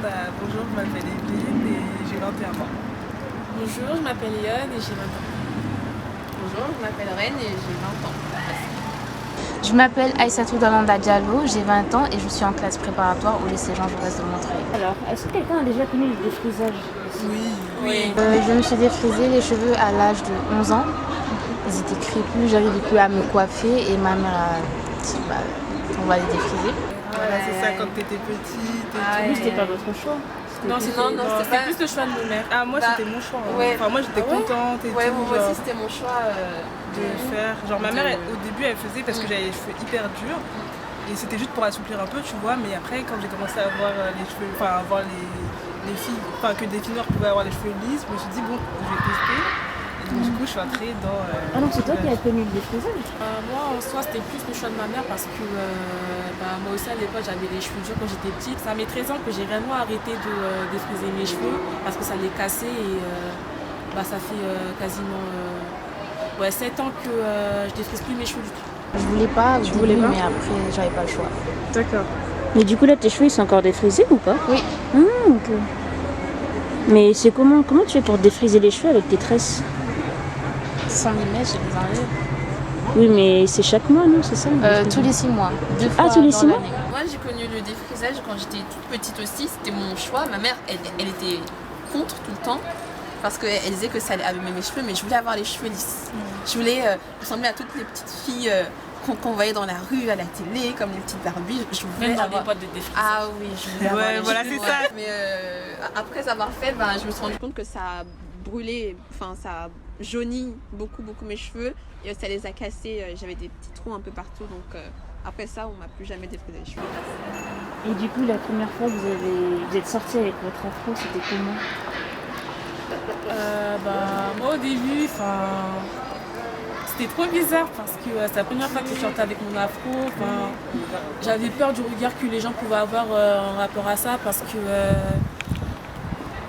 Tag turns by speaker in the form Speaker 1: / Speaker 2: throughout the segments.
Speaker 1: Bonjour, je m'appelle Evelyne et j'ai 21 ans.
Speaker 2: Bonjour, je m'appelle Yonne et j'ai 20 ans.
Speaker 3: Bonjour, je m'appelle Reine et j'ai 20 ans.
Speaker 4: Je m'appelle Aïssatou Dalanda Diallo, j'ai 20 ans et je suis en classe préparatoire au lycée Jean Jaurès de Montreuil.
Speaker 5: Alors, est-ce que quelqu'un a déjà connu le défrisage?
Speaker 1: Oui.
Speaker 4: Je me suis défrisé les cheveux à l'âge de 11 ans. Ils étaient crépus, j'arrivais plus à me coiffer et ma mère a dit on va les défriser.
Speaker 1: Voilà, c'est ça, quand t'étais petite et tout.
Speaker 5: Oui, c'était pas votre choix.
Speaker 2: Non, c'était plus le choix de nos mères.
Speaker 1: Ah, moi,
Speaker 3: Bah,
Speaker 1: c'était mon choix.
Speaker 3: ouais.
Speaker 1: Enfin, moi, j'étais contente et
Speaker 3: Ouais,
Speaker 1: tout.
Speaker 3: moi
Speaker 1: genre,
Speaker 3: aussi c'était mon choix.
Speaker 1: de faire. Genre, ma mère, au début, elle faisait parce que j'avais les cheveux hyper durs. Et c'était juste pour assouplir un peu, tu vois. Mais après, quand j'ai commencé à avoir les cheveux, enfin, à voir les filles, enfin, que des filles noires pouvaient avoir les cheveux lisses, je me suis dit, bon, je vais tester. Et donc, du coup, je suis entrée dans.
Speaker 5: Ah donc c'est toi qui as connu le défrisage?
Speaker 2: Moi, en soi, c'était plus le choix de ma mère parce que moi aussi, à l'époque, j'avais les cheveux durs quand j'étais petite. Ça met 13 ans que j'ai vraiment arrêté de défriser mes cheveux parce que ça les cassait et ça fait quasiment 7 ans que je défrise plus mes cheveux du tout.
Speaker 4: Je voulais pas,
Speaker 5: Tu voulais pas
Speaker 4: mais après j'avais pas le choix.
Speaker 5: D'accord. Mais du coup là tes cheveux ils sont encore défrisés ou pas?
Speaker 4: Oui.
Speaker 5: Ah ok. Mais c'est comment tu fais pour défriser les cheveux avec tes tresses?
Speaker 4: Sans mes mèches, je les enlève.
Speaker 5: Oui mais c'est chaque mois non, c'est ça?
Speaker 4: Tous les 6 mois. 2 fois
Speaker 5: tous les
Speaker 4: dans
Speaker 5: 6 mois?
Speaker 4: l'année.
Speaker 3: Moi j'ai connu le défrisage quand j'étais toute petite aussi, c'était mon choix. Ma mère elle était contre tout le temps parce qu'elle disait que ça allait abîmer mes cheveux, mais je voulais avoir les cheveux lisses. Je voulais ressembler à toutes les petites filles qu'on voyait dans la rue, à la télé, comme les petites Barbies. Je voulais
Speaker 2: Même dans
Speaker 3: avoir...
Speaker 2: des boîtes de défrisage.
Speaker 3: Ah oui, je voulais avoir les
Speaker 1: voilà,
Speaker 3: cheveux,
Speaker 1: c'est ça.
Speaker 3: Mais après avoir fait, je me suis rendu compte que ça a brûlé, enfin ça a jauni beaucoup mes cheveux et ça les a cassés. J'avais des petits trous un peu partout, donc après ça, on m'a plus jamais défrisé les cheveux.
Speaker 5: Et du coup la première fois que vous êtes sorti avec votre afro, c'était comment?
Speaker 2: Moi, au début, c'était trop bizarre parce que c'est la première fois que je sortais avec mon afro. J'avais peur du regard que les gens pouvaient avoir en rapport à ça parce que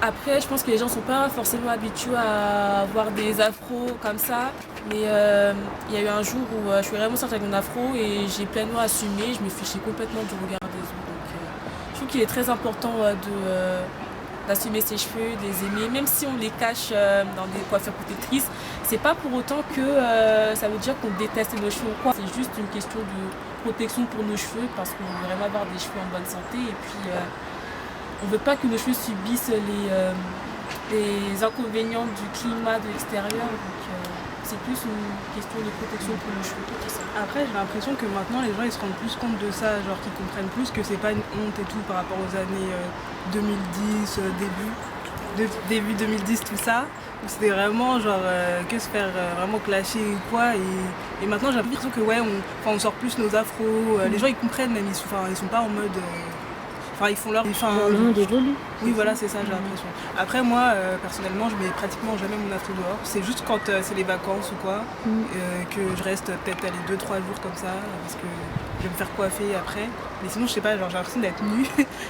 Speaker 2: après, je pense que les gens sont pas forcément habitués à voir des afros comme ça. Mais il y a eu un jour où je suis vraiment sortie avec mon afro et j'ai pleinement assumé. Je me fichais complètement du regard des autres. Donc, je trouve qu'il est très important d'assumer ses cheveux, de les aimer, même si on les cache dans des coiffures protectrices. C'est pas pour autant que ça veut dire qu'on déteste nos cheveux ou quoi. C'est juste une question de protection pour nos cheveux parce qu'on veut vraiment avoir des cheveux en bonne santé et puis on veut pas que nos cheveux subissent les inconvénients du climat de l'extérieur. Donc c'est plus une question de protection pour nos cheveux.
Speaker 1: Après, j'ai l'impression que maintenant, les gens ils se rendent plus compte de ça, genre qu'ils comprennent plus que c'est pas une honte et tout par rapport aux années 2010, début 2010, tout ça. Où c'était vraiment genre que se faire vraiment clasher ou quoi. Et maintenant, j'ai l'impression que on sort plus nos afros. Les gens ils comprennent même, ils sont pas en mode. Ils font leur.
Speaker 5: Le monde évolue.
Speaker 1: Oui, voilà, c'est ça, j'ai l'impression. Après, moi, personnellement, je mets pratiquement jamais mon afro dehors. C'est juste quand c'est les vacances ou quoi, que je reste peut-être 2-3 jours comme ça, parce que je vais me faire coiffer après. Mais sinon, je sais pas, genre, j'ai l'impression d'être nue.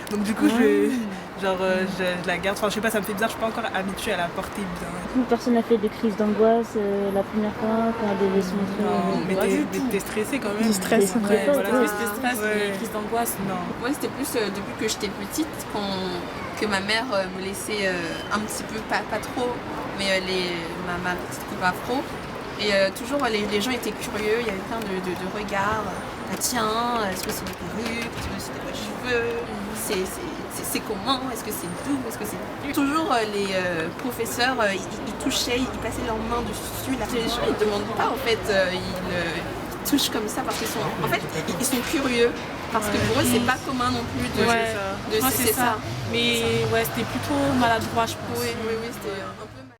Speaker 1: Donc, du coup, je la garde. Enfin, je sais pas, ça me fait bizarre, je suis pas encore habituée à la porter bien.
Speaker 5: Du coup, personne n'a fait de crise d'angoisse la première fois quand elle devait se montrer?
Speaker 1: Non, mais t'es stressée quand même.
Speaker 4: Du stress,
Speaker 1: ouais, voilà.
Speaker 2: Plus de stress, des crises d'angoisse.
Speaker 1: Non.
Speaker 3: Moi c'était plus depuis que j'étais petite que ma mère me laissait un petit peu, pas trop, mais ma petite coupe afro. Et toujours les gens étaient curieux, il y avait plein de regards. Ah tiens, est-ce que c'est des perruques? Est-ce que c'est des vrais cheveux? C'est comment? Est-ce que c'est doux? Est-ce que c'est dur? Toujours les professeurs, ils touchaient, ils passaient leurs mains dessus. Là. Les gens ils demandent pas en fait, ils touchent comme ça parce qu'ils sont curieux. Parce que pour eux c'est pas commun non plus de.
Speaker 2: Moi, c'est ça. Mais c'était plutôt maladroit, je pense.
Speaker 3: Oui, c'était un peu.